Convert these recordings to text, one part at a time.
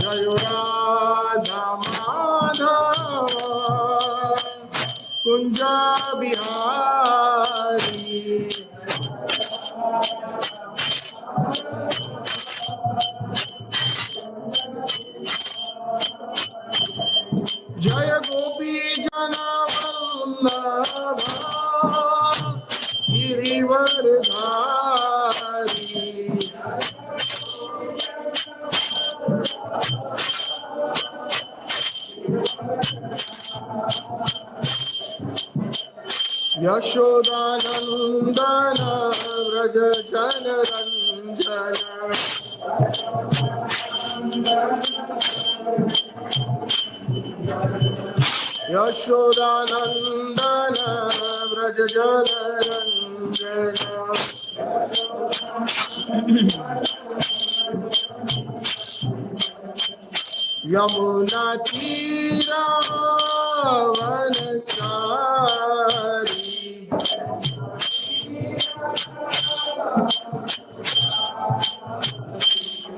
जय राधा माधव कुंज बिहारी जय गोपी जन वल्लभ गिरिवरधारी यशोदानंदन व्रज जनरंजन यशोदानंदन व्रज जनरंजन यमुना तीरावनचारी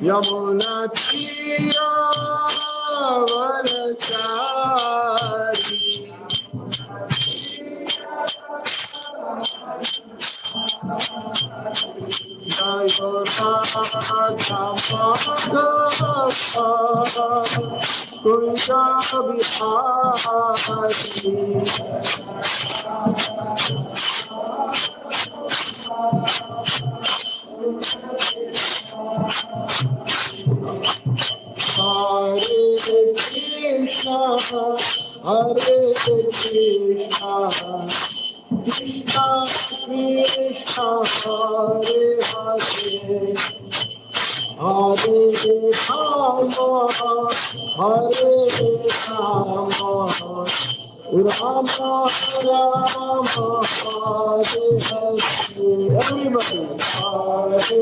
यमुना तीरावनचारी जय राधा माधव कुंज बिहारी हरे कृष्णा कृष्णा कृष्णा हरे हरे हरे राम हरे राम राम राम हरे हरे everybody हरे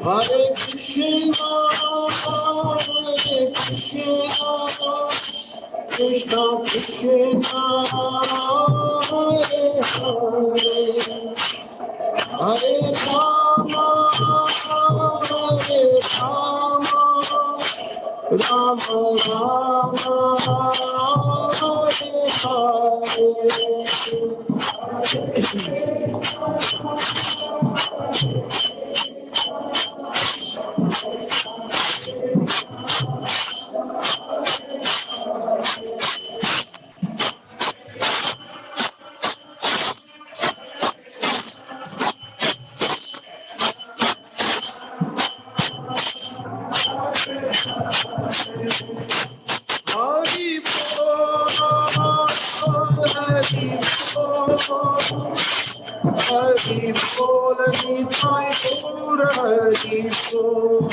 Hare Krishna, Krishna Krishna, Hare Hare, Hare Rama, Hare Rama, Rama Rama, Hare Hari Bol, Nitai Gaur Hari Bol.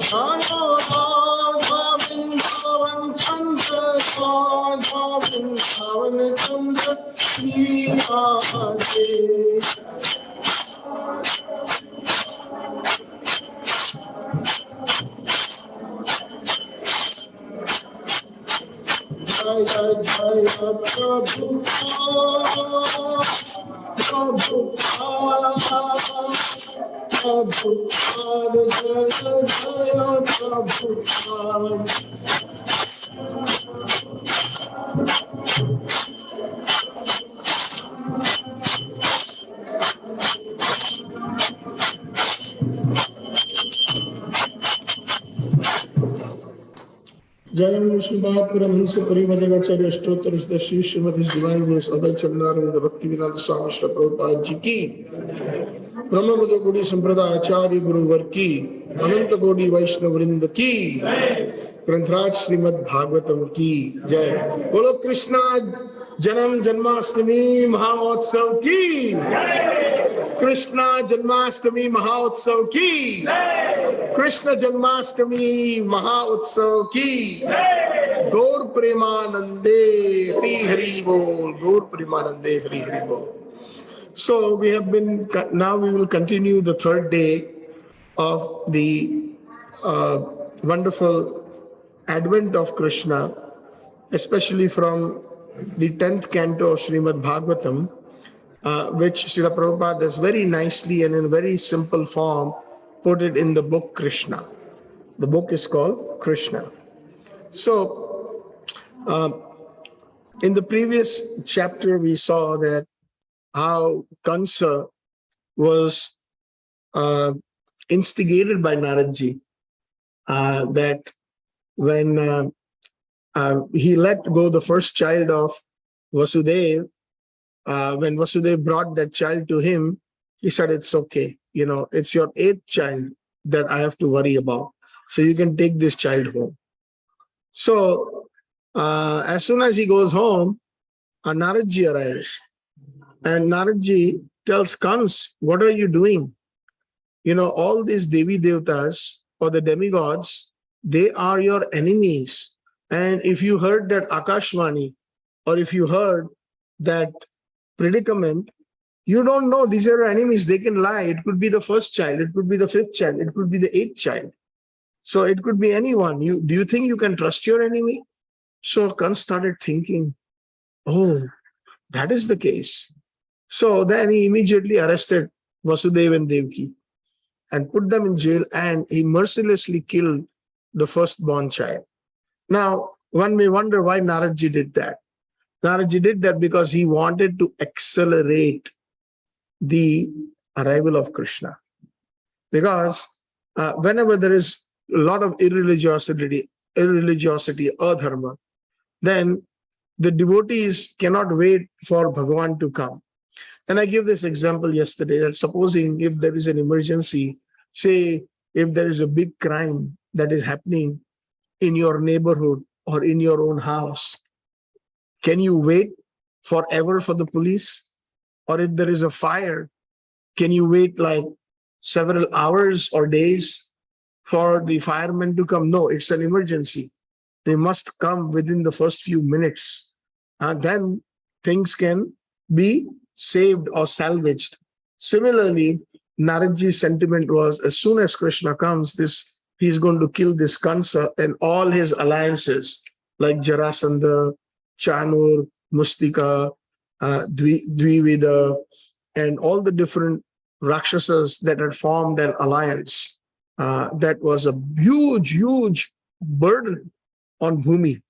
Jaya Radha Vrindavan Chandra, Radha Vrindavan Chandra, Nihare. Jaya Jaya Prabhupada, Prabhupada, Prabhupada, Jaya Jaya Prabhupada. जय श्रीपाद परमहंस परिवराचार्य स्तोत्र श्री श्रीमती शिवाई में सदा चरणारविंद भक्ति विनाथ स्वामी श्री प्रभुपाद जी की ब्रह्मबुद्ध कोटि संप्रदाय आचार्य गुरुवर की अनंत कोटि वैष्णव वृंद की ग्रंथराज श्रीमद् भागवतम की जय। बोलो कृष्णा जन्म जन्माष्टमी महाउत्सव की, कृष्णा जन्माष्टमी महाउत्सव की, कृष्ण जन्माष्टमी महाउत्सव की, गौर प्रेमानंदे हरि हरि बोल, गौर प्रेमानंदे हरि हरि बोल. So now we will continue the third day of the wonderful advent of Krishna, especially from the 10th canto of Srimad Bhagavatam, which Srila Prabhupada has very nicely and in very simple form put it in the book Krishna. The book is called Krishna. So, in the previous chapter, we saw that how Kansa was instigated by Naradji, that when he let go the first child of Vasudev, when Vasudev brought that child to him, he said, it's okay. It's your 8th child that I have to worry about. So you can take this child home. So as soon as he goes home, Naradji arrives. And Naradji tells Kans, what are you doing? All these Devi Devtas or the demigods, they are your enemies. And if you heard that Akashvani, or if you heard that predicament, you don't know these are your enemies. They can lie. It could be the first child. It could be the 5th child. It could be the 8th child. So it could be anyone. Do you think you can trust your enemy? So Kans started thinking, oh, that is the case. So then he immediately arrested Vasudeva and Devaki and put them in jail, and he mercilessly killed the firstborn child. Now, one may wonder why Naradji did that. Naradji did that because he wanted to accelerate the arrival of Krishna. Because whenever there is a lot of irreligiosity, adharma, then the devotees cannot wait for Bhagavan to come. And I gave this example yesterday that supposing if there is an emergency, say if there is a big crime that is happening in your neighborhood or in your own house, can you wait forever for the police? Or if there is a fire, can you wait like several hours or days for the firemen to come? No, it's an emergency. They must come within the first few minutes. And then things can be saved or salvaged. Similarly, Naradji's sentiment was, as soon as Krishna comes, he's going to kill this Kansa and all his alliances like Jarasandha, Chanur, Mustika, Dvivida, and all the different Rakshasas that had formed an alliance. That was a huge, huge burden on Bhumi.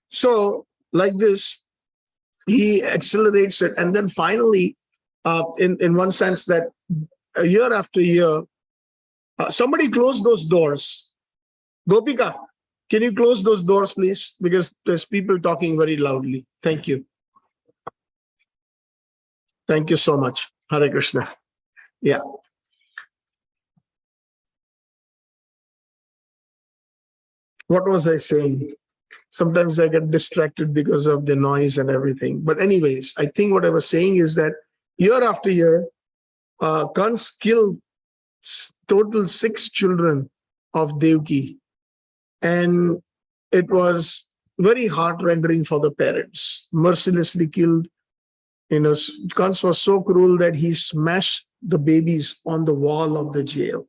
So like this, he accelerates it. And then finally, in one sense that year after year, somebody close those doors. Gopika, can you close those doors, please? Because there's people talking very loudly. Thank you. Thank you so much. Hare Krishna. Yeah. What was I saying? Sometimes I get distracted because of the noise and everything. But anyways, I think what I was saying is that year after year, Kans killed total 6 children of Devaki. And it was very heart-rendering for the parents. Mercilessly killed. Kans was so cruel that he smashed the babies on the wall of the jail.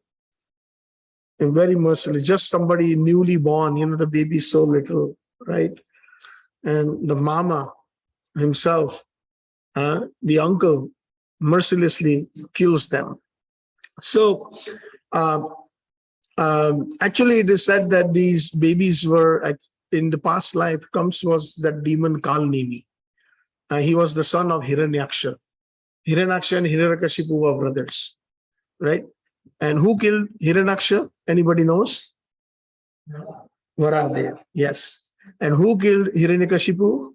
And very merciless. Just somebody newly born, the baby is so little, right? And the mama himself, the uncle, mercilessly kills them. So actually it is said that these babies were, in the past life, Kams was that demon Kalnemi. He was the son of Hiranyaksha. Hiranyaksha and Hiranyakashipu were brothers, right? And who killed Hiranyaksha? Anybody knows? Varahadev, yes. And who killed Hiranyakashipu?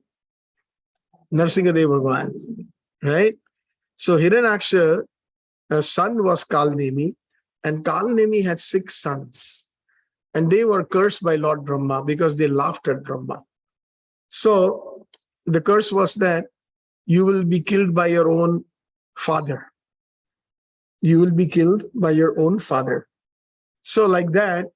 Narsingadev Bhagavan, right? So Hiranyaksha's son was Kalnemi, and Kalnemi had 6 sons. and they were cursed by Lord Brahma because they laughed at Brahma. So the curse was that you will be killed by your own father. You will be killed by your own father. So like that,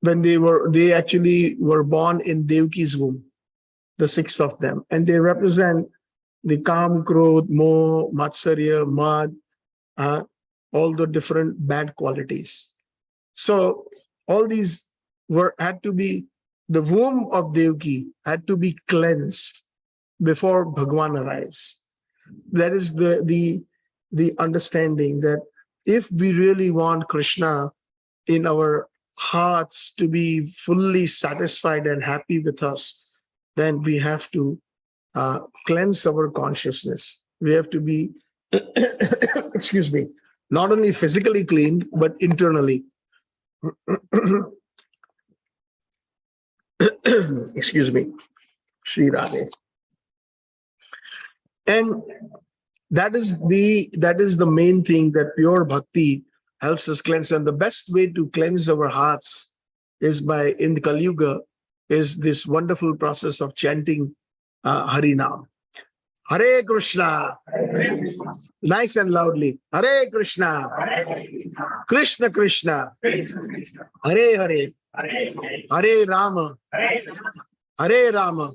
when they actually were born in Devki's womb, the 6 of them, and they represent the Kam, Krodh, Moh, Matsarya, Mad, all the different bad qualities. So all these had to be, the womb of Devki had to be cleansed before Bhagwan arrives. That is the understanding that if we really want Krishna in our hearts to be fully satisfied and happy with us, then we have to cleanse our consciousness. We have to be, excuse me, not only physically cleaned, but internally. Excuse me, Sri Radhe. And that is the main thing, that pure bhakti helps us cleanse. And the best way to cleanse our hearts is by, in the Kali Yuga, is this wonderful process of chanting Harinam. Hare Krishna. Nice and loudly. Hare Krishna. Krishna Krishna. Hare Hare. Hare Rama. Hare Rama.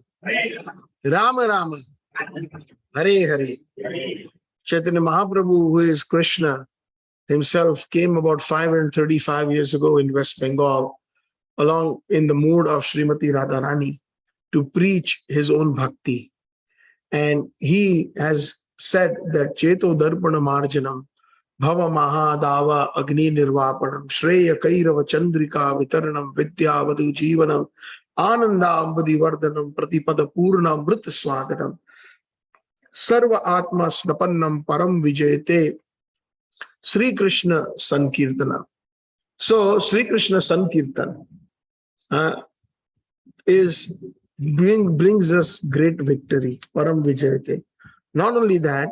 Rama Rama. Hare Hare. Chaitanya Mahaprabhu, who is Krishna himself, came about 535 years ago in West Bengal, along in the mood of Srimati Radharani, to preach his own bhakti. And he has said that Cheto Darpana Marjanam, Bhava Mahadava Agni Nirvapanam, Shreya Kairava Chandrika Vitaranam, Vidya Vadu Jivanam, Ananda Ambadi Vardhanam, Pratipada Purna Mrit Swaganam, Sarva Atma Snapannam Param Vijayate, Sri Krishna Sankirtana. So Sri Krishna Sankirtan brings us great victory, Param Vijayate. Not only that,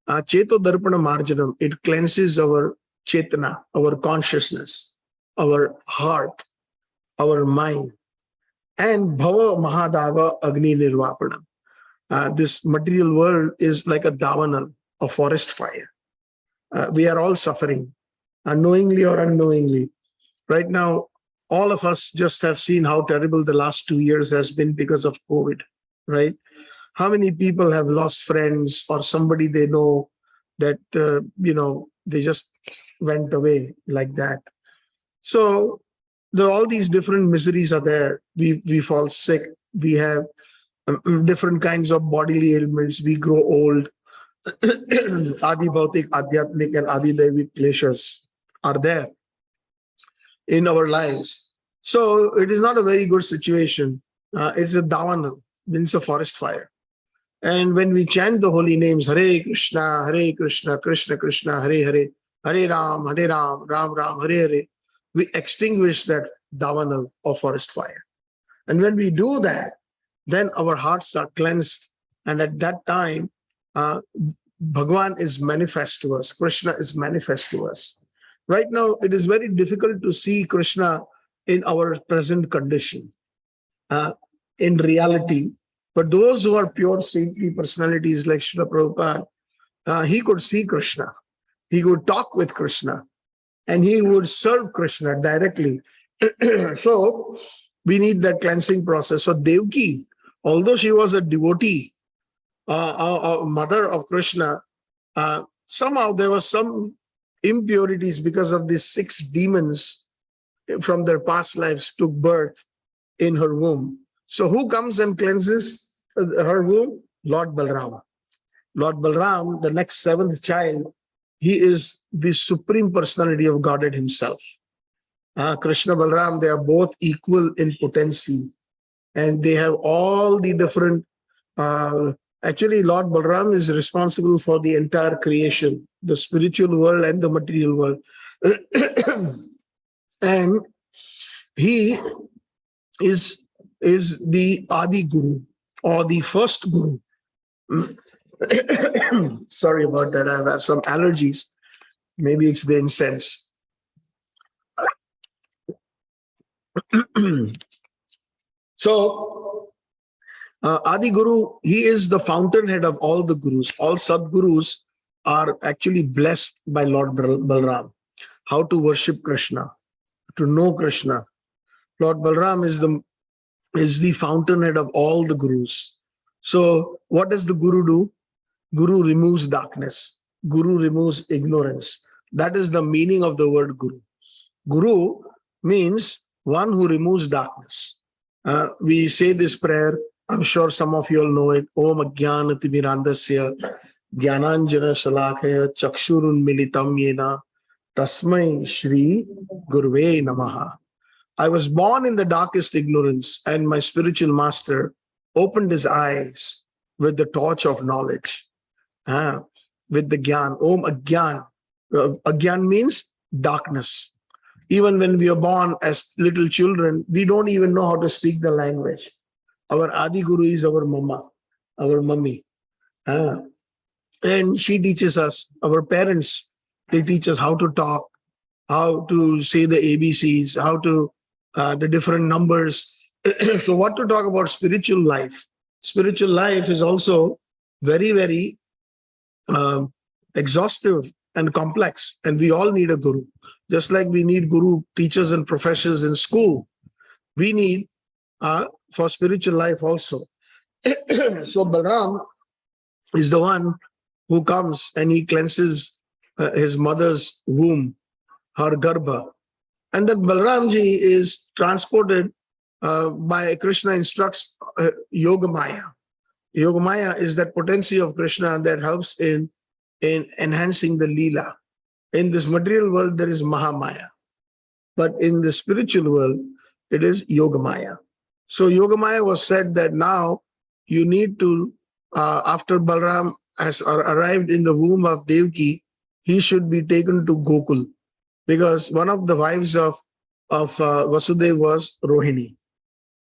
Cheto Darpana Marjanam, it cleanses our Chetana, our consciousness, our heart, our mind. And Bhava Mahadava Agni Nirvapanam. This material world is like a davanam, a forest fire. We are all suffering, knowingly or unknowingly. Right now, all of us just have seen how terrible the last 2 years has been because of COVID, right? How many people have lost friends or somebody they know that, they just went away like that. So all these different miseries are there. We fall sick. We have different kinds of bodily ailments. We grow old. Adi Bhautik, Adhyatmik, and Adi Daivik kleshas are there in our lives. So it is not a very good situation. It's a davana, means a forest fire. And when we chant the holy names, Hare Krishna, Krishna Krishna, Hare Hare, Hare Ram, Ram Ram, Hare Hare, we extinguish that davana of forest fire. And when we do that, then our hearts are cleansed. And at that time, Bhagwan is manifest to us. Krishna is manifest to us. Right now, it is very difficult to see Krishna in our present condition, in reality. But those who are pure saintly personalities like Srila Prabhupada, he could see Krishna. He could talk with Krishna. And he would serve Krishna directly. So we need that cleansing process. So Devki, although she was a devotee, a mother of Krishna, somehow there was some impurities because of these 6 demons from their past lives took birth in her womb. So who comes and cleanses her womb? Lord Balram. Lord Balram, the next 7th child, he is the supreme personality of Godhead himself. Krishna Balram, they are both equal in potency. And they have all the different, actually Lord Balram is responsible for the entire creation, the spiritual world and the material world. And he is the Adi Guru, or the first Guru. Sorry about that, I have some allergies. Maybe it's the incense. So, Adi Guru, he is the fountainhead of all the gurus. All Sadgurus are actually blessed by Lord Balram. How to worship Krishna, to know Krishna. Lord Balram is the fountainhead of all the gurus. So, what does the Guru do? Guru removes darkness. Guru removes ignorance. That is the meaning of the word Guru. Guru means one who removes darkness. We say this prayer. I'm sure some of you all know it. Om Ajnanati Mirandasya Jnananjana Shalakaya Chakshurun Militam Yena Tasmai Shri Guruve Namaha. I was born in the darkest ignorance, and my spiritual master opened his eyes with the torch of knowledge, with the Gyan. Om Agyan. Agyan means darkness. Even when we are born as little children, we don't even know how to speak the language. Our Adi Guru is our mama, our mummy. And she teaches us, our parents, they teach us how to talk, how to say the ABCs, how to, the different numbers. So what to talk about spiritual life? Spiritual life is also very, very exhaustive and complex, and we all need a guru. Just like we need guru teachers and professors in school, we need for spiritual life also. So Balram is the one who comes and he cleanses his mother's womb, her garbha. And then Balramji is transported by Krishna instructs Yogamaya. Yogamaya is that potency of Krishna that helps in enhancing the Leela. In this material world, there is Mahamaya. But in the spiritual world, it is Yogamaya. So Yogamaya was said that now you need to, after Balram has arrived in the womb of Devaki, he should be taken to Gokul, because one of the wives of Vasudeva was Rohini.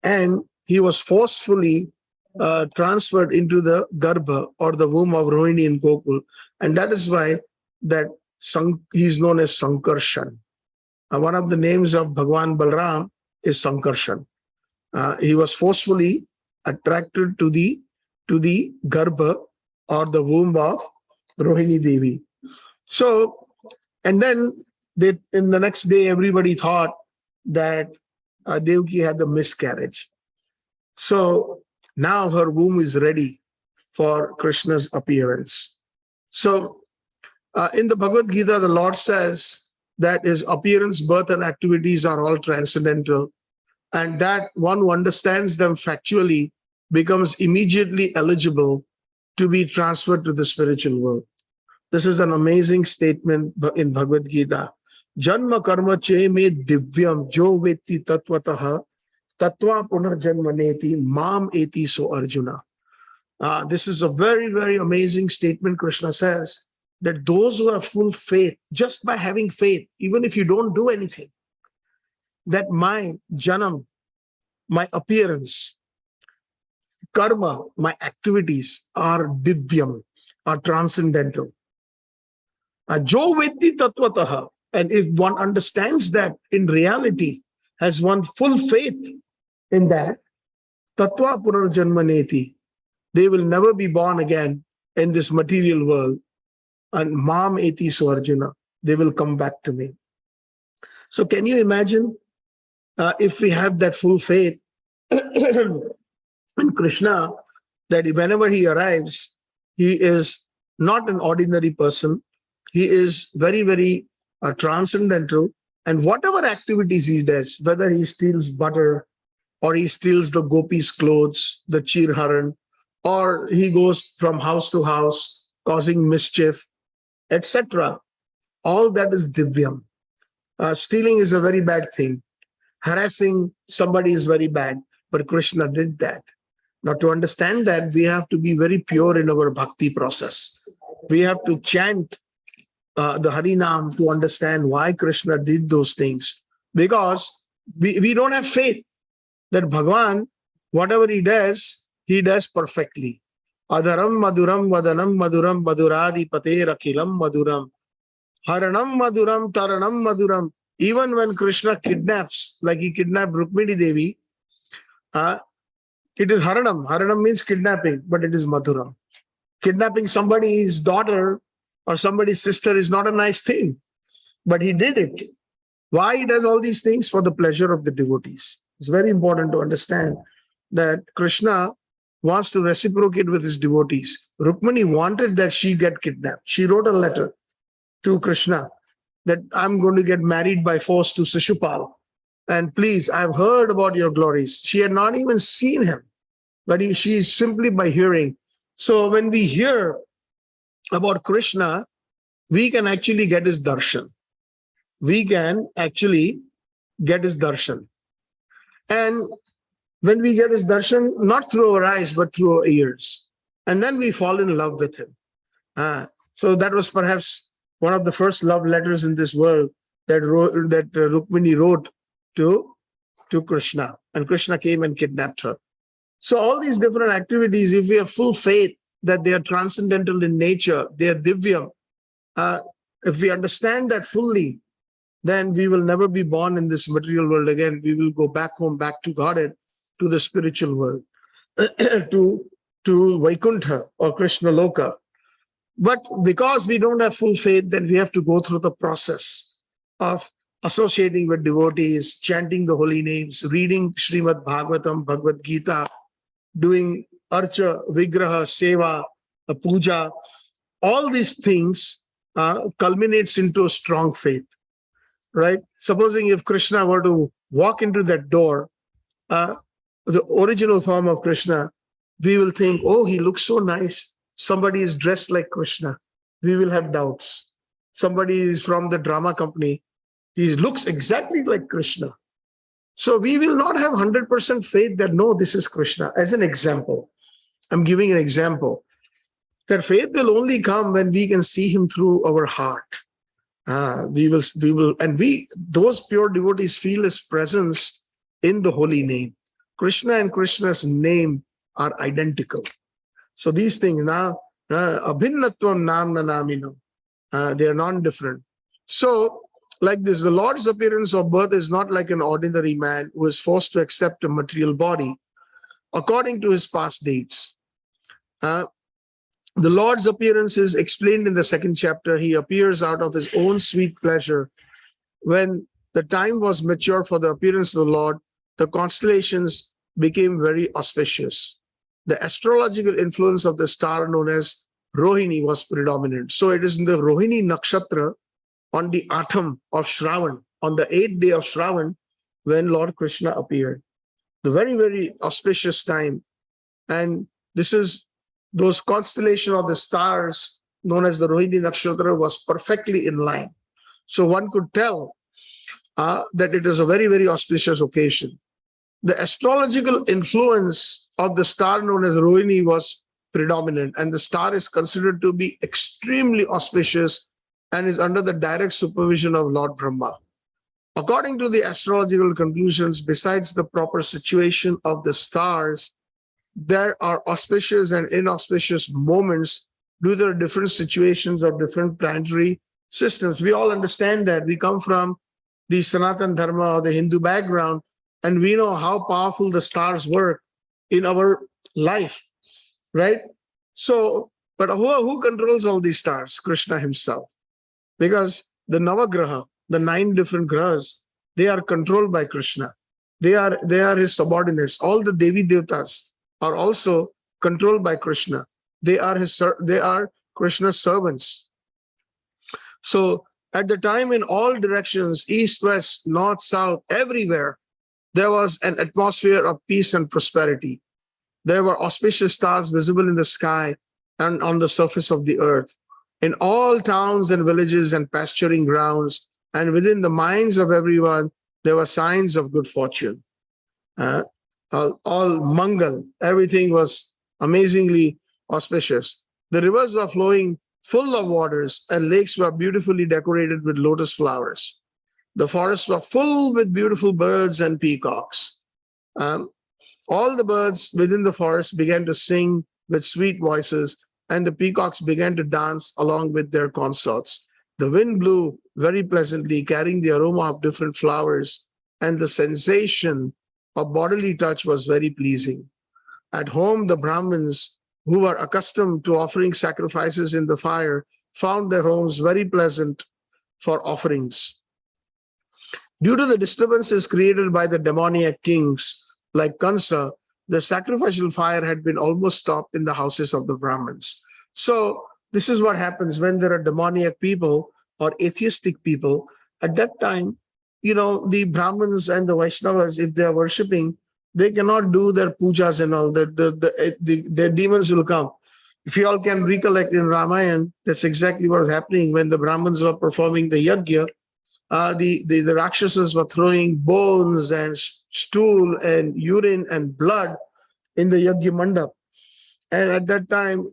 And he was forcefully transferred into the Garbha or the womb of Rohini in Gokul. And that is why that he is known as Sankarshan. One of the names of Bhagwan Balram is Sankarshan. He was forcefully attracted to the Garbha or the womb of Rohini Devi. So, and then in the next day, everybody thought that Devaki had the miscarriage. So now her womb is ready for Krishna's appearance. So in the Bhagavad Gita, the Lord says that his appearance, birth, and activities are all transcendental, and that one who understands them factually becomes immediately eligible to be transferred to the spiritual world. This is an amazing statement in Bhagavad Gita. Janma karma che me divyam jo vetti tattvataha tatva punarjanmaneti mam eti so Arjuna. This is a very, very amazing statement. Krishna says that those who have full faith, just by having faith, even if you don't do anything, that my janam, my appearance, karma, my activities are divyam, are transcendental. Jo vetti tattvataha. And if one understands that in reality, has one full faith in that, tatva punarjanmaneti, they will never be born again in this material world. And mam eti so Arjuna, they will come back to me. So can you imagine if we have that full faith in Krishna, that whenever he arrives, he is not an ordinary person. He is very, very transcendental. And whatever activities he does, whether he steals butter or he steals the gopis' clothes, the chirharan, or he goes from house to house causing mischief, etc. All that is divyam. Stealing is a very bad thing. Harassing somebody is very bad. But Krishna did that. Now, to understand that, we have to be very pure in our bhakti process. We have to chant the Harinam to understand why Krishna did those things. Because we don't have faith that Bhagavan, whatever he does perfectly. Adharam maduram vadanam maduram maduradi pater akhilam maduram. Haranam maduram taranam maduram Even when Krishna kidnaps, like he kidnapped Rukmini Devi, it is Haranam. Haranam means kidnapping, but it is Madhuram. Kidnapping somebody's daughter or somebody's sister is not a nice thing, but he did it. Why he does all these things? For the pleasure of the devotees. It's very important to understand that Krishna wants to reciprocate with his devotees. Rukmini wanted that she get kidnapped. She wrote a letter to Krishna that I'm going to get married by force to Shishupal. And please, I've heard about your glories. She had not even seen him, but she is simply by hearing. So when we hear about Krishna, we can actually get his darshan. We can actually get his darshan. And when we get his darshan, not through our eyes, but through our ears. And then we fall in love with him. So that was perhaps one of the first love letters in this world that Rukmini wrote to Krishna. And Krishna came and kidnapped her. So all these different activities, if we have full faith that they are transcendental in nature, they are divya, if we understand that fully, then we will never be born in this material world again. We will go back home, back to Godhead, to the spiritual world, to Vaikuntha or Krishna Loka. But because we don't have full faith, then we have to go through the process of associating with devotees, chanting the holy names, reading Srimad Bhagavatam, Bhagavad Gita, doing Archa, Vigraha, Seva, Puja. All these things culminates into a strong faith, right? Supposing if Krishna were to walk into that door, the original form of Krishna, we will think, oh, he looks so nice. Somebody is dressed like Krishna. We will have doubts. Somebody is from the drama company. He looks exactly like Krishna. So we will not have 100% faith that, no, this is Krishna. As an example, I'm giving an example. That faith will only come when we can see him through our heart. Those pure devotees feel his presence in the holy name. Krishna and Krishna's name are identical. So these things now, abhinnatvam namna namino, they are non-different. So like this, the Lord's appearance of birth is not like an ordinary man who is forced to accept a material body according to his past deeds. The Lord's appearance is explained in the second chapter. He appears out of his own sweet pleasure. When the time was mature for the appearance of the Lord, the constellations became very auspicious. The astrological influence of the star known as Rohini was predominant. So it is in the Rohini nakshatra on the Atham of Shravan, on the 8th day of Shravan, when Lord Krishna appeared. The very, very auspicious time. And this is those constellation of the stars known as the Rohini nakshatra was perfectly in line. So one could tell that it is a very, very auspicious occasion. The astrological influence of the star known as Rohini was predominant, and the star is considered to be extremely auspicious and is under the direct supervision of Lord Brahma. According to the astrological conclusions, besides the proper situation of the stars, there are auspicious and inauspicious moments due to the different situations of different planetary systems. We all understand that. We come from the Sanatan Dharma or the Hindu background, and we know how powerful the stars work in our life, right? So, but who controls all these stars? Krishna himself. Because the Navagraha, the 9 different grahas, they are controlled by Krishna. They are his subordinates. All the Devi Devtas are also controlled by Krishna. They are Krishna's servants. So at the time, in all directions, east, west, north, south, everywhere, there was an atmosphere of peace and prosperity. There were auspicious stars visible in the sky and on the surface of the earth. In all towns and villages and pasturing grounds, and within the minds of everyone, there were signs of good fortune. All mangal, everything was amazingly auspicious. The rivers were flowing full of waters, and lakes were beautifully decorated with lotus flowers. The forests were full with beautiful birds and peacocks. All the birds within the forest began to sing with sweet voices, and the peacocks began to dance along with their consorts. The wind blew very pleasantly, carrying the aroma of different flowers, and the sensation of bodily touch was very pleasing. At home, the Brahmins, who were accustomed to offering sacrifices in the fire, found their homes very pleasant for offerings. Due to the disturbances created by the demoniac kings like Kansa, the sacrificial fire had been almost stopped in the houses of the Brahmins. So this is what happens when there are demoniac people or atheistic people. At that time, the Brahmins and the Vaishnavas, if they are worshipping, they cannot do their pujas and all. The demons will come. If you all can recollect in Ramayana, that's exactly what was happening when the Brahmins were performing the yajna. The Rakshasas were throwing bones and stool and urine and blood in the yajna mandap. And at that time,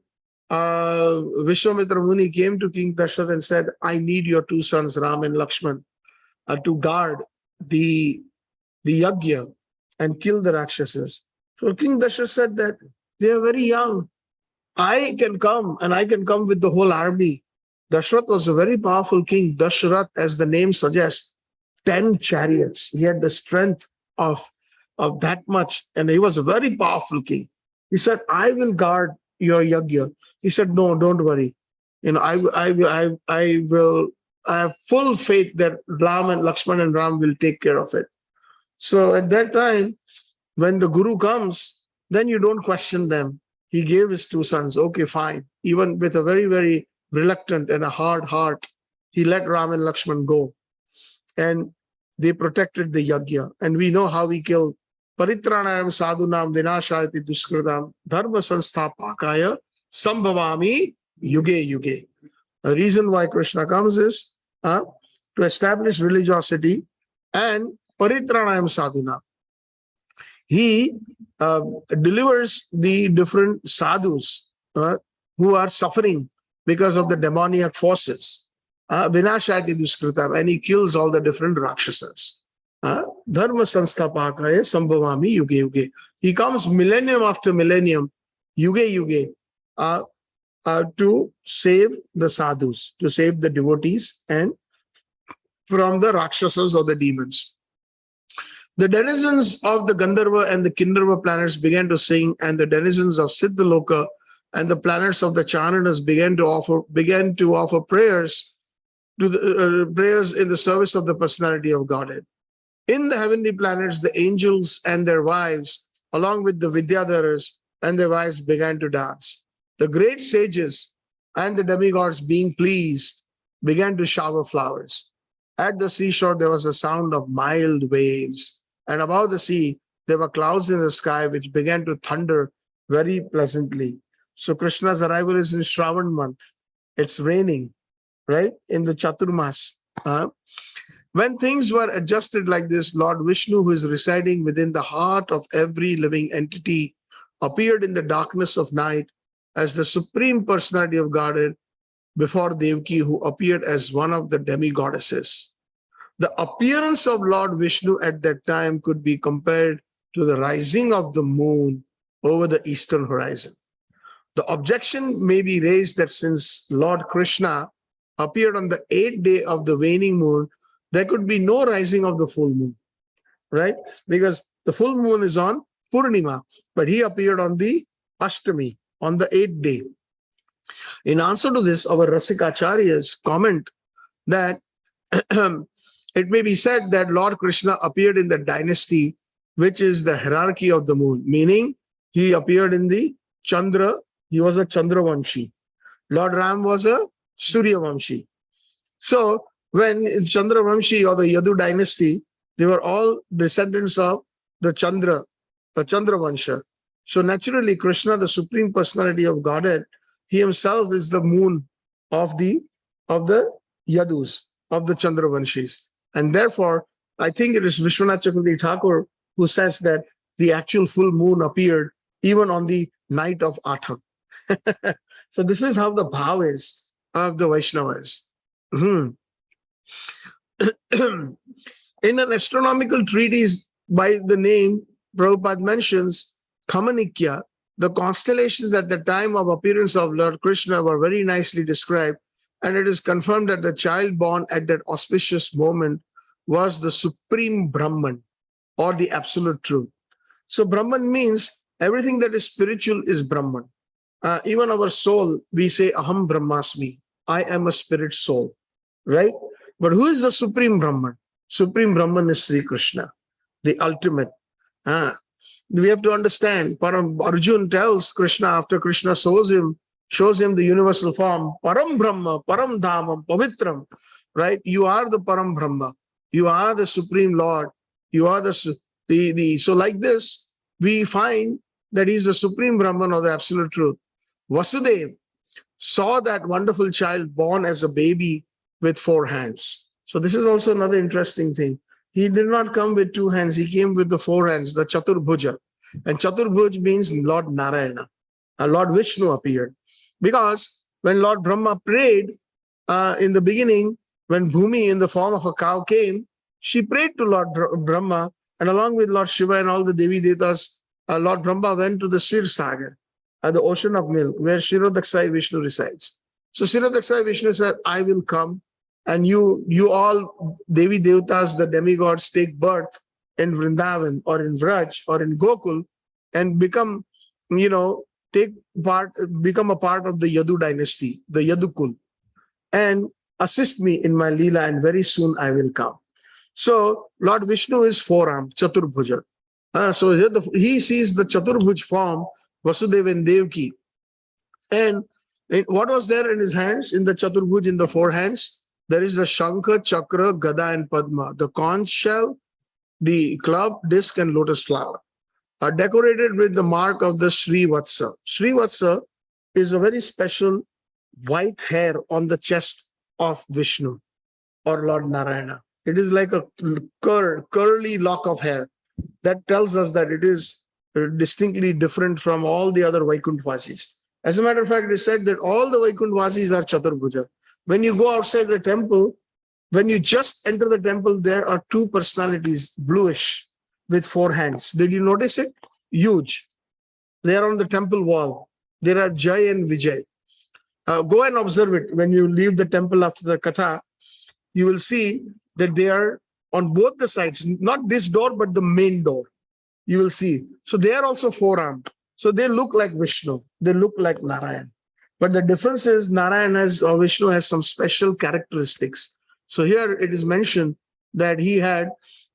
Vishwamitra Muni came to King Dashrath and said, I need your two sons, Ram and Lakshman, to guard the yajna and kill the Rakshasas. So King Dashrath said that they are very young. I can come, and I can come with the whole army. Dashrath was a very powerful king. Dashrath, as the name suggests, 10 chariots. He had the strength of that much, and he was a very powerful king. He said, I will guard your yajna. He said, no, don't worry. I have full faith that Ram and Lakshman and Ram will take care of it. So at that time, when the Guru comes, then you don't question them. He gave his two sons. Okay, fine. Even with a very, very reluctant and a hard heart, he let Ram and Lakshman go. And they protected the yajna. And we know how he killed Paritranayam sadhunam vinashayati duskritam dharma sanstapakaya sambhavami yuge yuge. The reason why Krishna comes is to establish religiosity and Paritranayam sadhunam. He delivers the different sadhus who are suffering because of the demoniac forces. Vinashayati duskritam, and he kills all the different Rakshasas. Dharma sanstapakaya sambhavami yuge yuge. He comes millennium after millennium, yuge yuge, to save the sadhus, to save the devotees and from the Rakshasas or the demons. The denizens of the Gandharva and the Kindarva planets began to sing, and the denizens of Siddhaloka and the planets of the Charanas began to offer prayers to the prayers in the service of the personality of Godhead. In the heavenly planets, the angels and their wives, along with the Vidyadharas and their wives, began to dance. The great sages and the demigods, being pleased, began to shower flowers. At the seashore, there was a sound of mild waves, and above the sea, there were clouds in the sky which began to thunder very pleasantly. So Krishna's arrival is in Shravan month. It's raining, right? In the Chaturmas. When things were adjusted like this, Lord Vishnu, who is residing within the heart of every living entity, appeared in the darkness of night as the supreme personality of Godhead before Devaki, who appeared as one of the demigoddesses. The appearance of Lord Vishnu at that time could be compared to the rising of the moon over the eastern horizon. The objection may be raised that since Lord Krishna appeared on the 8th day of the waning moon, there could be no rising of the full moon, right? Because the full moon is on Purnima, but he appeared on the Ashtami, on the 8th day. In answer to this, our Rasikacharyas comment that it may be said that Lord Krishna appeared in the dynasty, which is the hierarchy of the moon, meaning he appeared in the Chandra, he was a Chandravamshi. Lord Ram was a Suryavamshi. So when in Chandravamshi or the Yadu dynasty, they were all descendants of the Chandravansha. So naturally, Krishna, the supreme personality of Godhead, he himself is the moon of the Yadus, of the Chandravanshis. And therefore, I think it is Vishwanath Chakravarti Thakur who says that the actual full moon appeared even on the night of Atham. So this is how the bhav is of the Vaishnavas. In an astronomical treatise by the name Prabhupada mentions Kamanikya, the constellations at the time of appearance of Lord Krishna were very nicely described. And it is confirmed that the child born at that auspicious moment was the supreme Brahman, or the absolute truth. So Brahman means everything that is spiritual is Brahman. Even our soul, we say Aham Brahmasmi, I am a spirit soul, right? But who is the supreme Brahman? Supreme Brahman is Sri Krishna, the ultimate. Uh, we have to understand. Arjun tells Krishna after Krishna shows him the universal form, Param Brahma, Param Dhamam, Pavitram, right? You are the Param Brahma. You are the Supreme Lord. You are so like this, we find that he's the Supreme Brahman, or the absolute truth. Vasudev saw that wonderful child born as a baby with 4 hands. So this is also another interesting thing. He did not come with 2 hands. He came with the 4 hands, the Chaturbhuja. And Chaturbhuj means Lord Narayana. Lord Vishnu appeared. Because when Lord Brahma prayed in the beginning, when Bhumi in the form of a cow came, she prayed to Lord Brahma, and along with Lord Shiva and all the Devi Devatas, Lord Brahma went to the Sir Sagar, the ocean of milk, where Shirodaksai Vishnu resides. So Shirodaksai Vishnu said, I will come, and you all Devi Devatas, the demigods, take birth in Vrindaban or in Vraj or in Gokul and become, become a part of the Yadu dynasty, the Yadukul, and assist me in my Leela, and very soon I will come. So Lord Vishnu is 4-armed, Chaturbhuja. So here he sees the Chaturbhuj form, Vasudeva and Devaki. And what was there in his hands, in the Chaturbhuj, in the 4 hands? There is the Shankha, Chakra, Gada, and Padma, the conch shell, the club, disc, and lotus flower, are decorated with the mark of the Sri Vatsa. Sri Vatsa is a very special white hair on the chest of Vishnu or Lord Narayana. It is like a curly lock of hair that tells us that it is distinctly different from all the other Vaikuntvasis. As a matter of fact, it is said that all the Vaikuntvasis are Chaturbhuja. When you go outside the temple, when you just enter the temple, there are 2 personalities, bluish, with 4 hands. Did you notice it? Huge. They are on the temple wall. There are Jai and Vijay. Go and observe it. When you leave the temple after the Katha, you will see that they are on both the sides, not this door, but the main door. You will see. So they are also 4-armed. So they look like Vishnu. They look like Narayan. But the difference is Vishnu has some special characteristics. So here it is mentioned that he had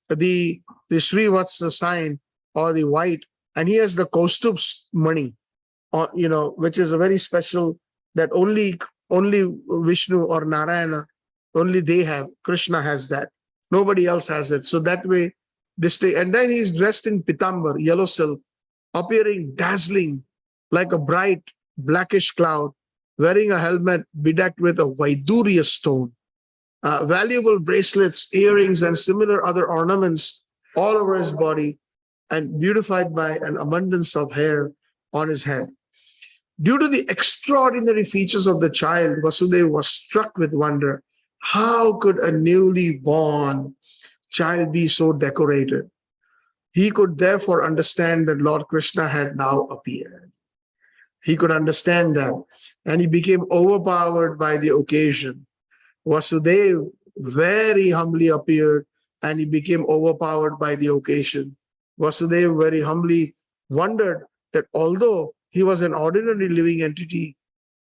the Sri Vatsa sign, or the white, and he has the Kaustubh money, which is a very special, that only Vishnu or Narayana, only they have. Krishna has that. Nobody else has it. So that way, and then he's dressed in pitambar, yellow silk, appearing dazzling like a bright blackish cloud, wearing a helmet bedecked with a Vaidurya stone, valuable bracelets, earrings, and similar other ornaments all over his body, and beautified by an abundance of hair on his head. Due to the extraordinary features of the child, Vasudeva was struck with wonder. How could a newly born child be so decorated? He could therefore understand that Lord Krishna had now appeared. He could understand that, and he became overpowered by the occasion. Vasudeva very humbly appeared, and he became overpowered by the occasion. Vasudeva very humbly wondered that although he was an ordinary living entity,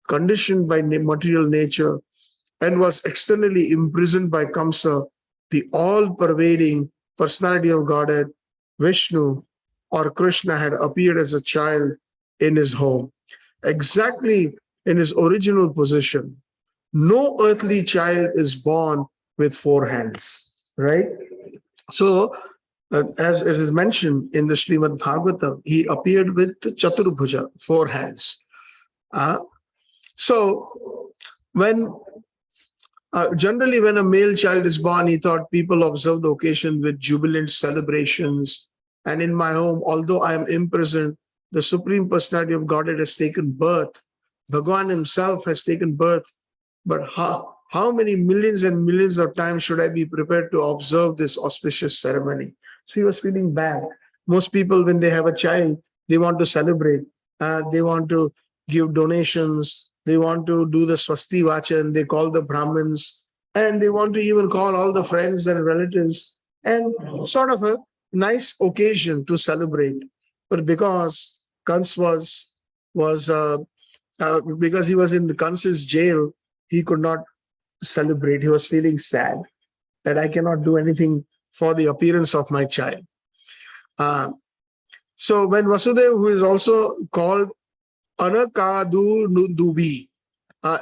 conditioned by material nature, and was externally imprisoned by Kamsa, the all-pervading personality of Godhead, Vishnu or Krishna, had appeared as a child in his home, exactly in his original position. No earthly child is born with 4 hands, right? So, as it is mentioned in the Srimad Bhagavatam, he appeared with the Chaturbhuja, 4 hands. So, generally when a male child is born, he thought people observe the occasion with jubilant celebrations. And in my home, although I am imprisoned, the Supreme Personality of Godhead has taken birth. Bhagavan himself has taken birth. But how many millions and millions of times should I be prepared to observe this auspicious ceremony? So he was feeling bad. Most people, when they have a child, they want to celebrate. They want to give donations. They want to do the Swasti Vachan. They call the Brahmins, and they want to even call all the friends and relatives, and sort of a nice occasion to celebrate. But because Kans was because he was in the Kans's jail, he could not celebrate. He was feeling sad that I cannot do anything for the appearance of my child. Uh, so when Vasudev, who is also called Anakadu Nundubi,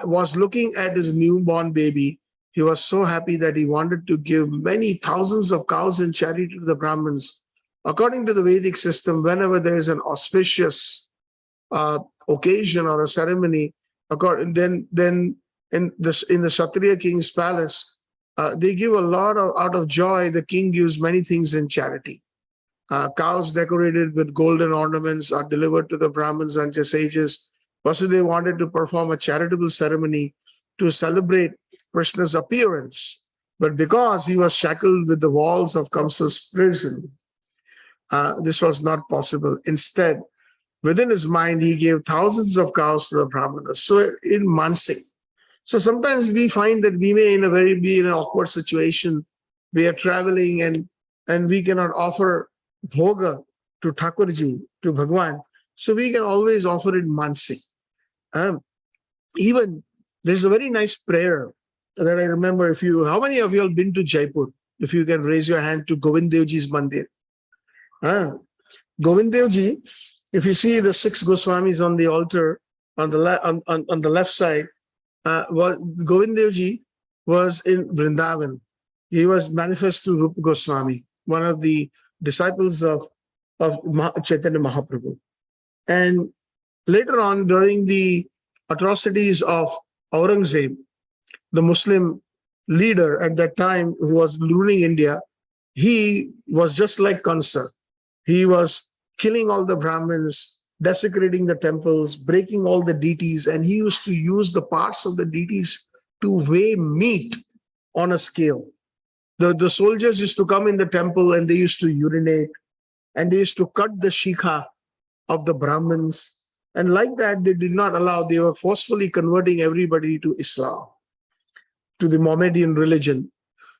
was looking at his newborn baby, he was so happy that he wanted to give many thousands of cows in charity to the Brahmins. According to the Vedic system, whenever there is an auspicious occasion or a ceremony, then in the Kshatriya king's palace, they give a lot of out of joy. The king gives many things in charity. Cows decorated with golden ornaments are delivered to the Brahmins and the sages. Vasudeva wanted to perform a charitable ceremony to celebrate Krishna's appearance. But because he was shackled with the walls of Kamsa's prison, this was not possible. Instead, within his mind, he gave thousands of cows to the Brahmanas. So in Mansik. So sometimes we find that we may be in an awkward situation. We are traveling and we cannot offer bhoga to Thakurji, to Bhagwan. So we can always offer it Mansik. Even there's a very nice prayer that I remember. How many of you have been to Jaipur? If you can raise your hand to Govind Devji's Mandir. Govind Devji, if you see the 6 Goswamis on the altar on the left side, Govind Devji was in Vrindaban. He was manifest to Rupa Goswami, one of the disciples of Chaitanya Mahaprabhu. And later on, during the atrocities of Aurangzeb, the Muslim leader at that time who was ruling India, he was just like Kansa. He was killing all the Brahmins, desecrating the temples, breaking all the deities, and he used to use the parts of the deities to weigh meat on a scale. The soldiers used to come in the temple and they used to urinate, and they used to cut the shikha of the Brahmins. And like that, they did not allow, they were forcefully converting everybody to Islam, to the Mohammedan religion.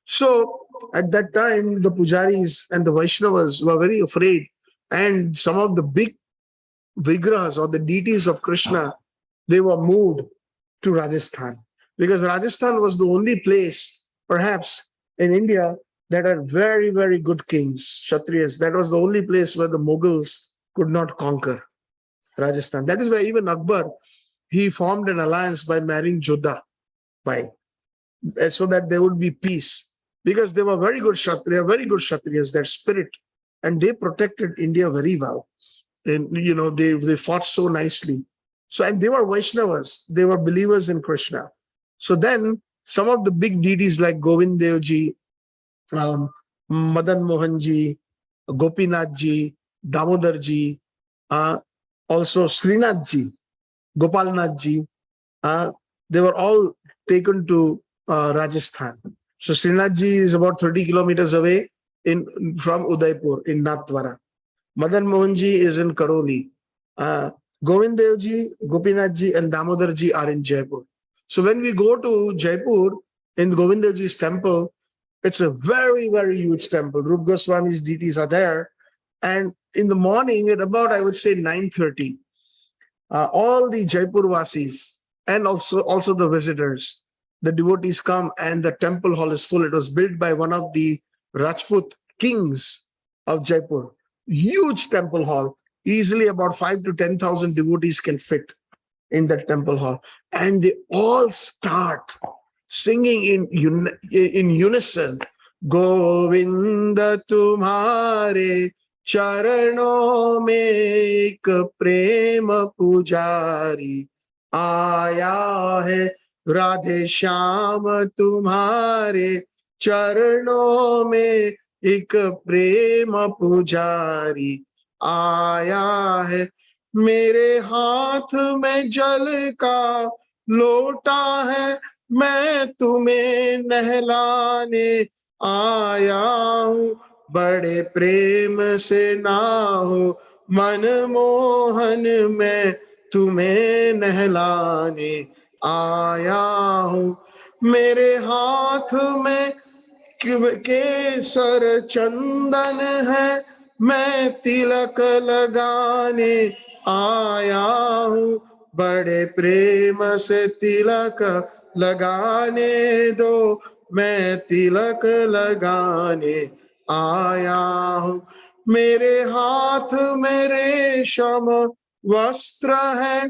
So at that time, the pujaris and the Vaishnavas were very afraid. And some of the big vigrahas or the deities of Krishna, they were moved to Rajasthan. Because Rajasthan was the only place, perhaps, in India that had very, very good kings, Kshatriyas. That was the only place where the Mughals could not conquer Rajasthan. That is why even Akbar, he formed an alliance by marrying Jodha, so that there would be peace. Because they were very good Kshatriyas, that spirit. And they protected India very well. And, they fought so nicely. So, and they were Vaishnavas. They were believers in Krishna. So then some of the big deities like Govind Devji, Madan Mohanji, Gopinathji, Damodarji, also Srinathji, Gopalnathji, they were all taken to Rajasthan. So Srinathji is about 30 kilometers away from Udaipur in Nathdwara. Madan Mohanji is in Karoli. Govind Devji, Gopinathji, and Damodarji are in Jaipur. So when we go to Jaipur in Govind Devji's temple, it's a very, very huge temple. Rup Goswami's deities are there. And in the morning at about, I would say 9:30, all the Jaipur Vasis and also the visitors, the devotees come and the temple hall is full. It was built by one of the Rajput kings of Jaipur. Huge temple hall. Easily about 5,000 to 10,000 devotees can fit in that temple hall. And they all start singing in unison. Govinda tumhare charanon mein ek prema pujari आया है राधे श्याम तुम्हारे चरणों में एक प्रेम पुजारी आया है मेरे हाथ में जल का लोटा है मैं तुम्हें नहलाने आया हूँ बड़े प्रेम से नाहो मनमोहन में तुम्हें नहलाने आया हूँ। मेरे हाथ में केसर चंदन है, मैं तिलक लगाने आया हूँ। बड़े प्रेम से तिलक लगाने दो, मैं तिलक लगाने आया हूँ। मेरे हाथ में रेशम वस्त्र है,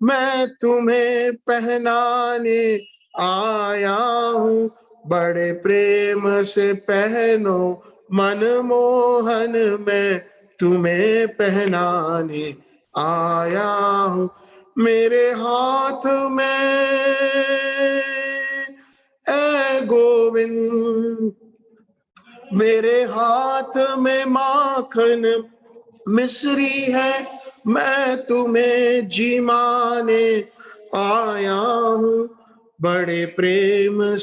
मैं तुम्हें पहनाने आया हूँ। बड़े प्रेम से पहनो मनमोहन, मैं तुम्हें पहनाने आया हूँ। मेरे हाथ में ऐ गोविंद, मेरे हाथ में माखन मिश्री है, मैं तुम्हें जिमाने आया हूँ। बड़े प्रेम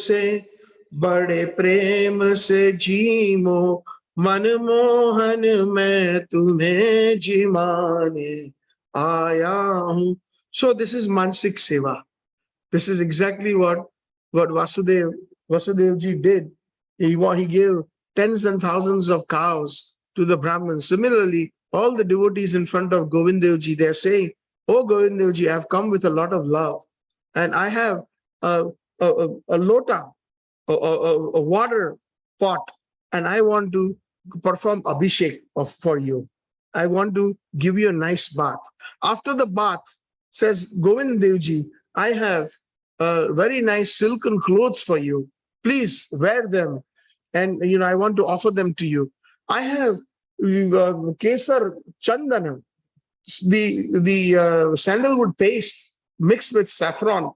से जीमो मनमोहन, मैं तुम्हें जिमाने आया हूँ. So this is Mansik Seva. This is exactly what Vasudev ji did. He gave tens and thousands of cows to the Brahmins. Similarly, all the devotees in front of Govind Dev ji, they're saying, "Oh Govind Dev ji, I've come with a lot of love, and I have a lota, a water pot, and I want to perform abhishek for you. I want to give you a nice bath. After the bath," says Govind Dev ji, "I have very nice silken clothes for you. Please wear them, and I want to offer them to you. I have kesar chandana, the sandalwood paste mixed with saffron,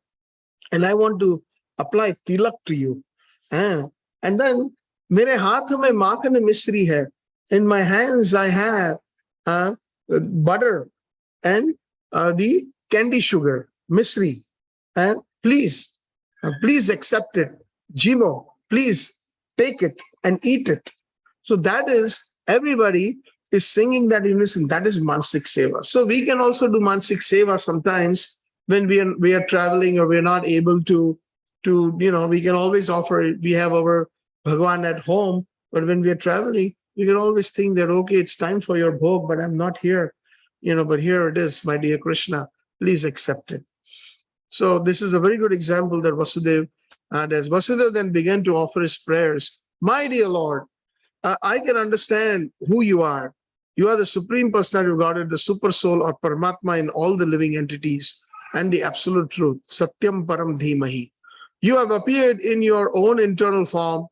and I want to apply tilak to you. And then मेरे हाथ में माखन मिश्री है. In my hands I have butter and the candy sugar misri. Please accept it. Jimo, please take it and eat it." So that is, everybody is singing that in unison. That is Mansik Seva. So we can also do Mansik Seva sometimes when we are traveling, or we're not able to we can always offer. We have our Bhagwan at home, but when we are traveling, we can always think that, okay, it's time for your bhog, but I'm not here, but here it is, my dear Krishna, please accept it. So this is a very good example that Vasudev, and as Vasudev then began to offer his prayers, "My dear Lord, I can understand who you are. You are the Supreme Personality of Godhead, the Super Soul or Paramatma in all the living entities, and the absolute truth, Satyam Param Dhimahi. You have appeared in your own eternal form,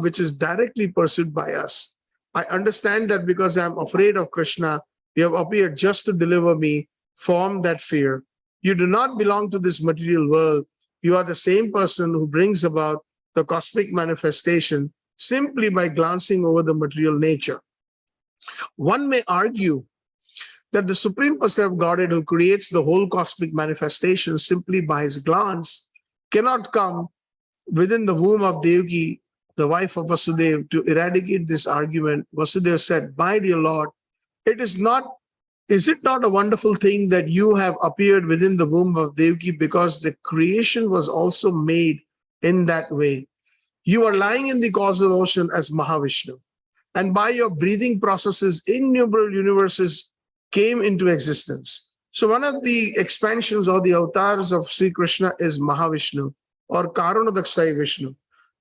which is directly pursued by us. I understand that because I am afraid of Krishna, you have appeared just to deliver me from that fear. You do not belong to this material world. You are the same person who brings about the cosmic manifestation simply by glancing over the material nature. One may argue that the Supreme Personality of Godhead, who creates the whole cosmic manifestation simply by his glance, cannot come within the womb of Devaki, the wife of Vasudev. To eradicate this argument, Vasudev said, "My dear Lord, is it not a wonderful thing that you have appeared within the womb of Devaki, because the creation was also made in that way? You are lying in the causal ocean as Mahavishnu, and by your breathing processes, innumerable universes came into existence." So one of the expansions or the avatars of Sri Krishna is Mahavishnu, or Karanadaksai Vishnu,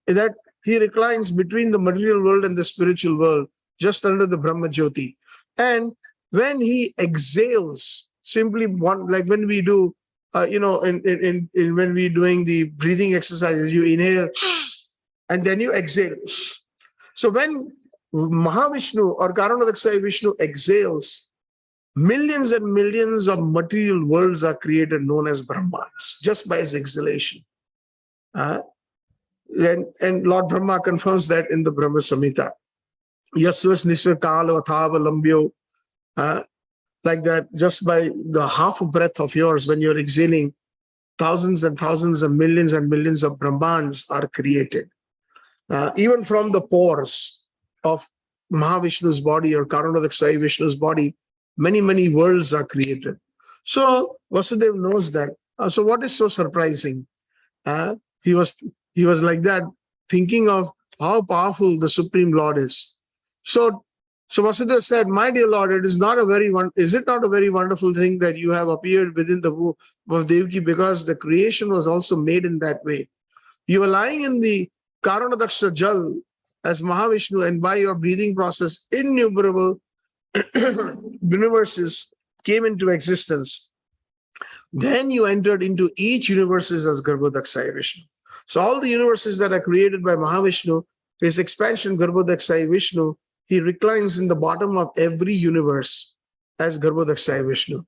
that he reclines between the material world and the spiritual world, just under the Brahma Jyoti. And when he exhales, simply like when we do, when we're doing the breathing exercises, you inhale and then you exhale. So when Mahavishnu or Karanadaksai Vishnu exhales, millions and millions of material worlds are created, known as Brahmans, just by his exhalation. And Lord Brahma confirms that in the Brahma Samhita. Yasvas Nisva Kala Athava Lambyo. Like that, just by the half breath of yours, when you're exhaling, thousands and thousands and millions of Brahmans are created. Even from the pores of Mahavishnu's body or Karanadaksai Vishnu's body, many worlds are created. So Vasudeva knows that. So what is so surprising? Uh, he was he was like that, thinking of how powerful the Supreme Lord is. So so Vasudeva said, "My dear Lord, is it not a very wonderful thing that you have appeared within the womb of Devaki, because the creation was also made in that way. You were lying in the Karanadaksha Jal as Mahavishnu, and by your breathing process, innumerable universes came into existence. Then you entered into each universes as Garbhodakshaya Vishnu. So all the universes that are created by Mahavishnu, his expansion Garbhodakshaya Vishnu, he reclines in the bottom of every universe as Garbhodakshaya Vishnu.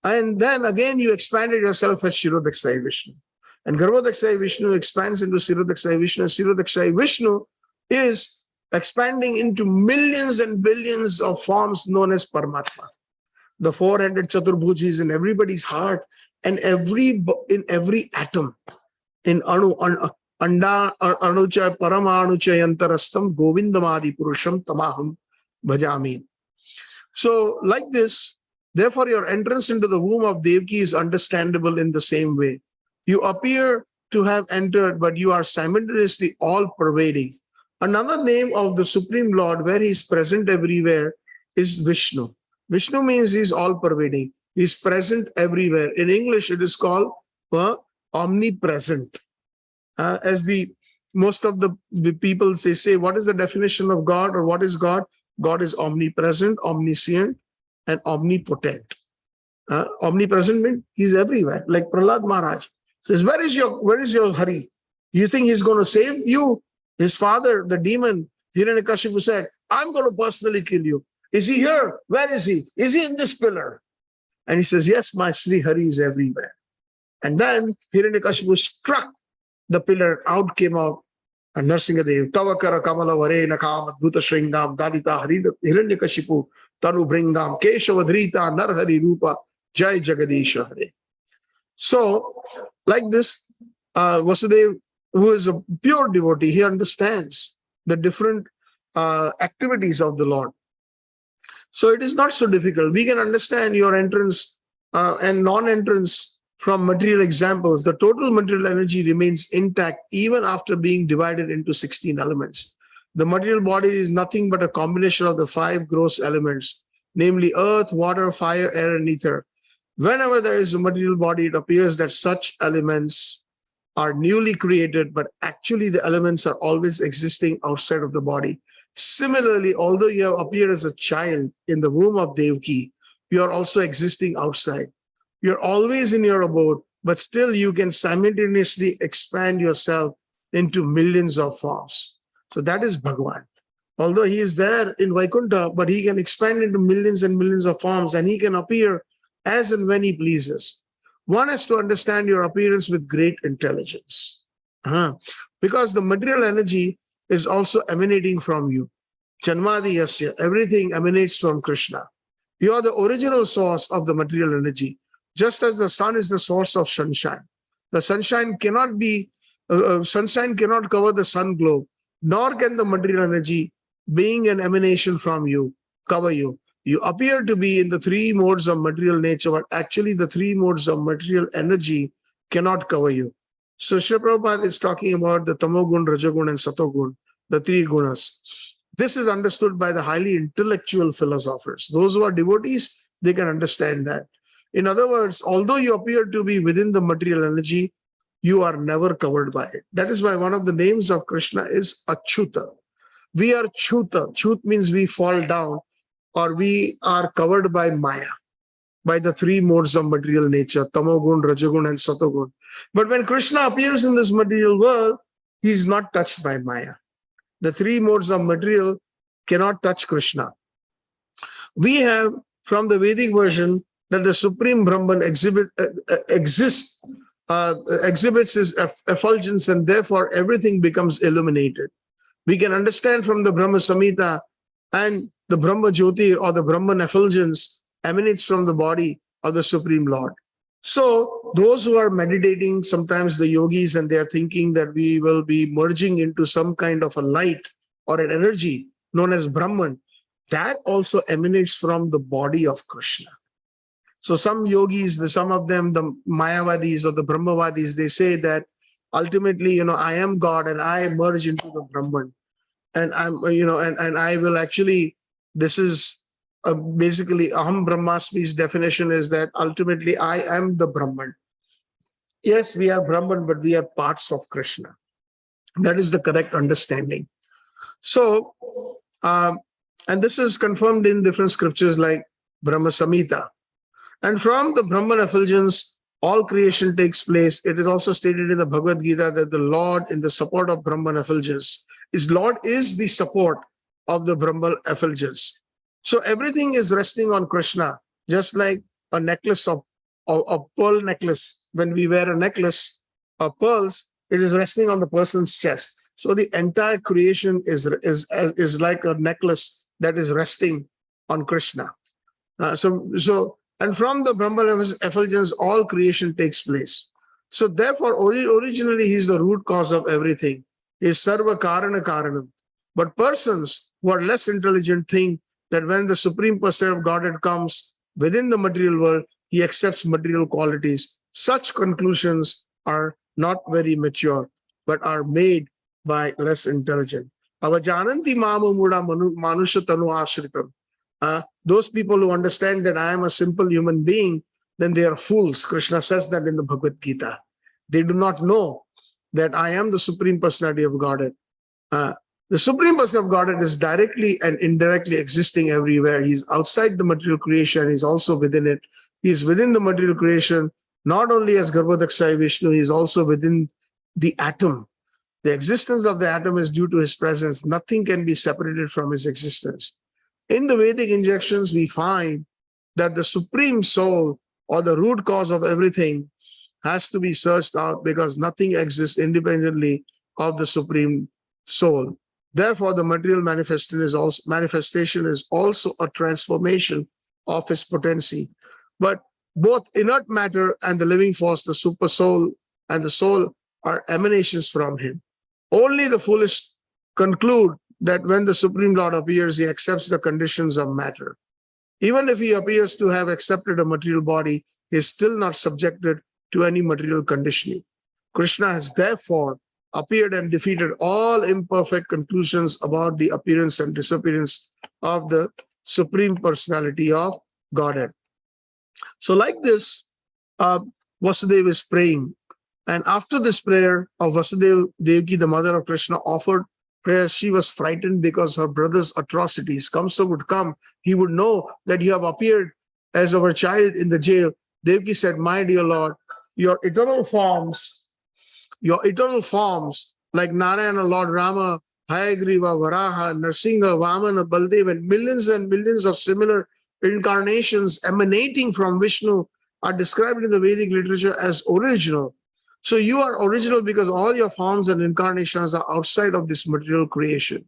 And then again you expanded yourself as Shirodakshaya Vishnu. And Garbhodakshaya Vishnu expands into Shirodakshaya Vishnu. Shirodakshaya Vishnu is expanding into millions and billions of forms known as Paramatma. The four-headed Chaturbhuji is in everybody's heart, and in every atom, in anda anucha paramanucha yantarastam govindamadi purusham tamaham bhajami. So like this, therefore your entrance into the womb of Devaki is understandable in the same way. You appear to have entered, but you are simultaneously all-pervading. Another name of the Supreme Lord, where he is present everywhere, is Vishnu. Vishnu means he's all-pervading. He's present everywhere. In English, it is called omnipresent. As most of the people say, what is the definition of God, or what is God? God is omnipresent, omniscient, and omnipotent. Omnipresent means he's everywhere. Like Prahlad Maharaj says, where is your Hari? You think he's going to save you? His father, the demon, Hiranyakashipu, said, I'm going to personally kill you. Is he here? Where is he? Is he in this pillar? And he says, yes, my Sri Hari is everywhere. And then Hiranyakashipu struck the pillar, out came out and Narsingadev, Tavakara Kamala Varena Kam Adbhuta Shringam Dalita Hiranyakashipu Tanu Bringam Keshavadrita Narhari Rupa Jai Jagadisha Hare. So, like this, Vasudeva, who is a pure devotee, he understands the different activities of the Lord. So it is not so difficult. We can understand your entrance and non-entrance from material examples. The total material energy remains intact even after being divided into 16 elements. The material body is nothing but a combination of the 5 gross elements, namely earth, water, fire, air, and ether. Whenever there is a material body, it appears that such elements are newly created, but actually the elements are always existing outside of the body. Similarly, although you have appeared as a child in the womb of Devaki, you are also existing outside. You're always in your abode, but still you can simultaneously expand yourself into millions of forms. So that is Bhagavan. Although he is there in Vaikuntha, but he can expand into millions and millions of forms, and he can appear as and when he pleases. One has to understand your appearance with great intelligence. Because the material energy is also emanating from you. Janmadi yasya, everything emanates from Krishna. You are the original source of the material energy. Just as the sun is the source of sunshine. The sunshine cannot cover the sun globe, nor can the material energy, being an emanation from you, cover you. You appear to be in the 3 modes of material nature, but actually the 3 modes of material energy cannot cover you. So Srila Prabhupada is talking about the Tamogun, Rajagun, and Satogun, the 3 gunas. This is understood by the highly intellectual philosophers. Those who are devotees, they can understand that. In other words, although you appear to be within the material energy, you are never covered by it. That is why one of the names of Krishna is Achyuta. We are Chuta. Chut means we fall down, or we are covered by Maya, by the 3 modes of material nature, Tamogun, Rajagun, and Satogun. But when Krishna appears in this material world, he is not touched by Maya. The 3 modes of material cannot touch Krishna. We have, from the Vedic version, that the Supreme Brahman exhibits his effulgence, and therefore everything becomes illuminated. We can understand from the Brahma Samhita, and the Brahma Jyoti, or the Brahman effulgence, emanates from the body of the Supreme Lord. So those who are meditating, sometimes the yogis, and they are thinking that we will be merging into some kind of a light or an energy known as Brahman, that also emanates from the body of Krishna. So some yogis, some of them, the Mayavadis or the Brahmavadis, they say that ultimately, I am God and I merge into the Brahman. And and I will actually, this is basically Aham Brahmasmi's definition is that ultimately I am the Brahman. Yes, we are Brahman, but we are parts of Krishna. That is the correct understanding. So, and this is confirmed in different scriptures like Brahma Samhita. And from the Brahman effulgence, all creation takes place. It is also stated in the Bhagavad Gita that the Lord, in the support of Brahman effulgence, Lord is the support of the Brahman effulgence. So everything is resting on Krishna, just like a necklace of a pearl necklace. When we wear a necklace of pearls, it is resting on the person's chest. So the entire creation is like a necklace that is resting on Krishna. And from the Brahman effulgence, all creation takes place. So therefore, originally he is the root cause of everything. He is Sarva Karana Karanam. But persons who are less intelligent think that when the Supreme Personality of Godhead comes within the material world, he accepts material qualities. Such conclusions are not very mature, but are made by less intelligent. Avajananti mamu muda manusha tanu ashritam. Those people who understand that I am a simple human being, then they are fools. Krishna says that in the Bhagavad Gita. They do not know that I am the Supreme Personality of Godhead. The Supreme Personality of Godhead is directly and indirectly existing everywhere. He's outside the material creation. He's also within it. He is within the material creation, not only as Garbhodakshayi Vishnu, he is also within the atom. The existence of the atom is due to his presence. Nothing can be separated from his existence. In the Vedic injections, we find that the supreme soul or the root cause of everything has to be searched out because nothing exists independently of the supreme soul. Therefore, the material manifestation is also a transformation of his potency. But both inert matter and the living force, the super soul and the soul, are emanations from him. Only the foolish conclude that when the Supreme Lord appears, he accepts the conditions of matter. Even if he appears to have accepted a material body, he is still not subjected to any material conditioning. Krishna has therefore appeared and defeated all imperfect conclusions about the appearance and disappearance of the Supreme Personality of Godhead. So like this, Vasudeva is praying. And after this prayer of Vasudeva, Devaki, the mother of Krishna, offered prayer. She was frightened because her brother's atrocities. Kamsa would come. He would know that you have appeared as our child in the jail. Devaki said, my dear Lord, your eternal forms, like Narayana, Lord Rama, Hayagriva, Varaha, Narsingha, Vamana, Baldev, and millions of similar incarnations emanating from Vishnu are described in the Vedic literature as original. So you are original because all your forms and incarnations are outside of this material creation.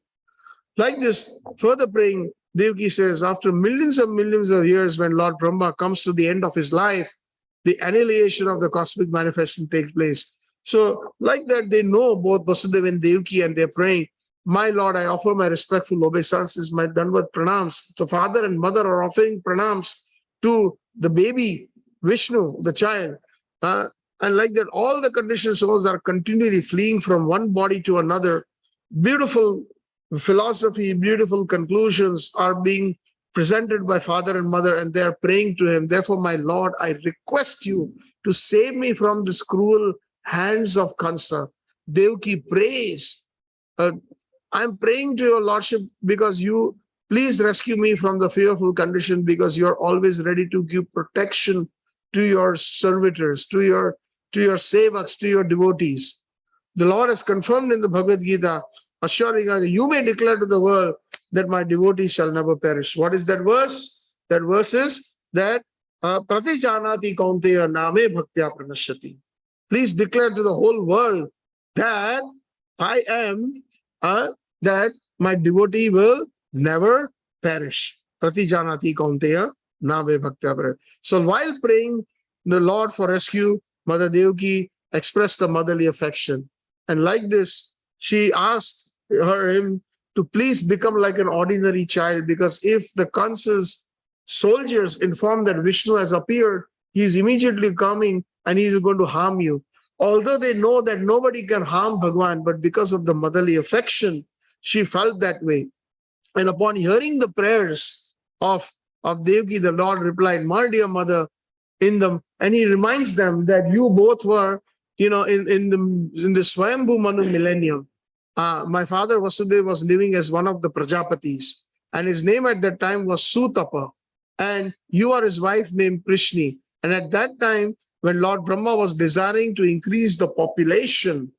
Like this, further praying, Devaki says, after millions of years, when Lord Brahma comes to the end of his life, the annihilation of the cosmic manifestation takes place. So like that, they know both Vasudeva and Devaki, and they're praying, my Lord, I offer my respectful obeisances, my Danvat pranams. The father and mother are offering pranams to the baby, Vishnu, the child. And like that, all the conditioned souls are continually fleeing from one body to another. Beautiful philosophy, beautiful conclusions are being presented by father and mother, and they are praying to him. Therefore, my Lord, I request you to save me from this cruel hands of Kansa. Devaki prays, I'm praying to your Lordship because you please rescue me from the fearful condition, because you're always ready to give protection to your servitors, to your sevaks, to your devotees. The Lord has confirmed in the Bhagavad Gita, assuring us, you may declare to the world that my devotees shall never perish. What is that verse? That verse is that Prati Janati Kaunteya Name Bhaktya Pranashyati. Please declare to the whole world that I am, that my devotee will never perish. Prati Janati Kaunteya Name Bhaktya Pranashyati. So while praying the Lord for rescue, Mother Devaki expressed a motherly affection. And like this, she asked him to please become like an ordinary child, because if the Kansas soldiers inform that Vishnu has appeared, he is immediately coming and he is going to harm you. Although they know that nobody can harm Bhagwan, but because of the motherly affection, she felt that way. And upon hearing the prayers of Devaki, the Lord replied, "My dear mother," in them, and he reminds them that you both were, in the Swayambhu Manu millennium. My father Vasudeva was living as one of the Prajapatis, and his name at that time was Sutapa, and you are his wife named Prishni. And at that time, when Lord Brahma was desiring to increase the population,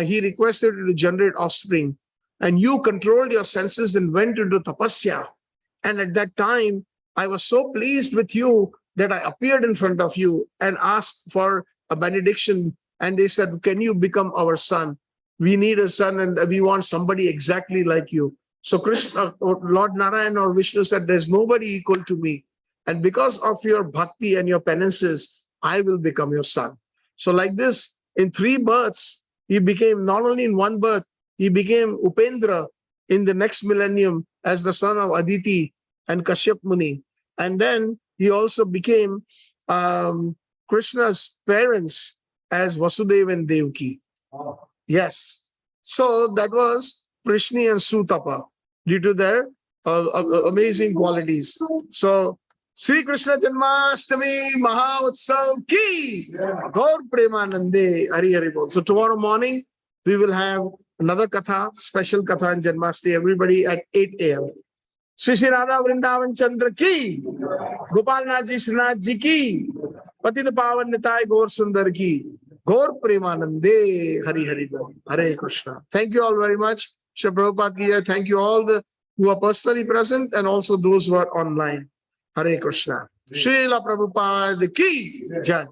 he requested you to generate offspring, and you controlled your senses and went into tapasya. And at that time, I was so pleased with you that I appeared in front of you and asked for a benediction. And they said, "Can you become our son? We need a son and we want somebody exactly like you." So Krishna, Lord Narayan or Vishnu said, "There's nobody equal to me. And because of your bhakti and your penances, I will become your son." So like this, in 3 births, he became, not only in 1 birth, he became Upendra in the next millennium as the son of Aditi and Kashyap Muni. And then he also became Krishna's parents as Vasudeva and Devaki. Yes. So that was Prishni and Sutapa due to their amazing qualities. So Sri Krishna Janmashtami Maha Utsav Ki Gaur Premanande Hari Hari Bol. So tomorrow morning we will have another katha, special katha in Janmashtami, everybody at 8 a.m. Shri Shri Radha Vrindavan Chandra ki, Gopal Nath Ji Srinath Ji ki, Patit Pavan Nitai Gaur Sundar ki, Gaur Premanande Hari Hari Bol. Hare Krishna. Thank you all very much. Shri Prabhupada ki jai. Thank you all who are personally present and also those who are online. Hare Krishna. Srila Prabhupada ki jai.